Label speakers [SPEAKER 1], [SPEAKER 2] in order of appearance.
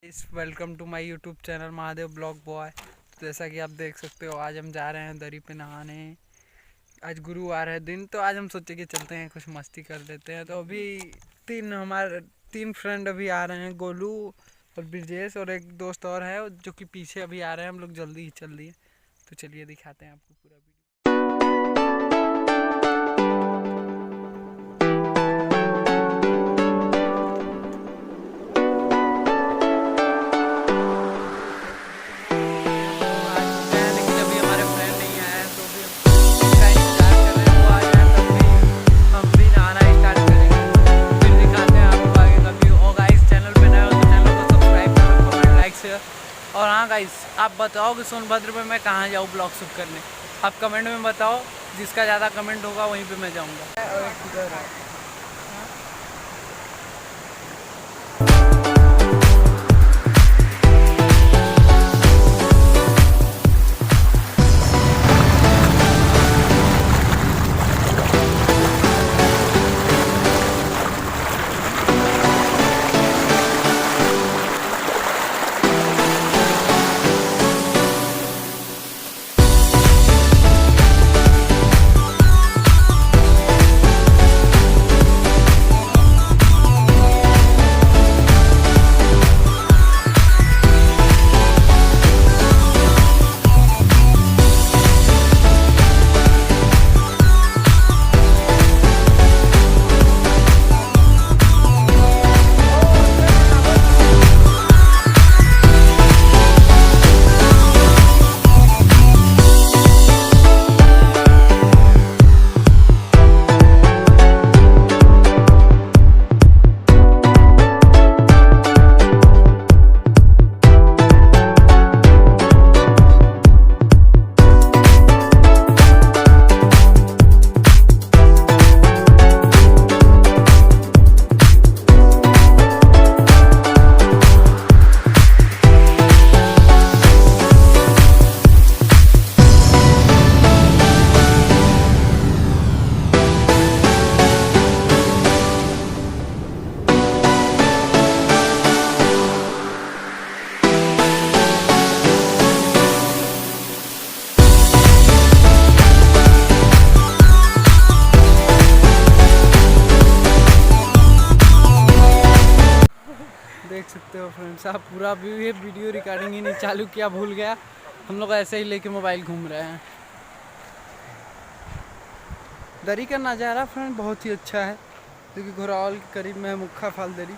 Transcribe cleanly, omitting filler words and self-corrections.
[SPEAKER 1] Welcome to my YouTube channel Mahadev blog boy. तो जैसा कि आप देख सकते हो आज हम जा रहे हैं दरी पे नहाने। आज गुरुवार है दिन, तो आज हम सोचे कि चलते हैं कुछ मस्ती कर लेते हैं। तो अभी हमारे तीन फ्रेंड अभी आ रहे हैं, गोलू और ब्रजेश और एक दोस्त और है जो कि पीछे अभी आ रहे हैं। हम लोग जल्दी ही चल दिए, तो चलिए दिखाते हैं आपको पूरा वीडियो। और हाँ गाइस, आप बताओ कि सोनभद्र में मैं कहाँ जाऊँ ब्लॉग शूट करने। आप कमेंट में बताओ, जिसका ज़्यादा कमेंट होगा वहीं पे मैं जाऊँगा। देख सकते हो फ्रेंड्स, आप पूरा ये वीडियो रिकॉर्डिंग ही नहीं चालू किया, भूल गया। हम लोग ऐसे ही लेके मोबाइल घूम रहे हैं। दरी का नज़ारा फ्रेंड बहुत ही अच्छा है, क्योंकि घोरावल के करीब में है मुख्खाफाल दरी।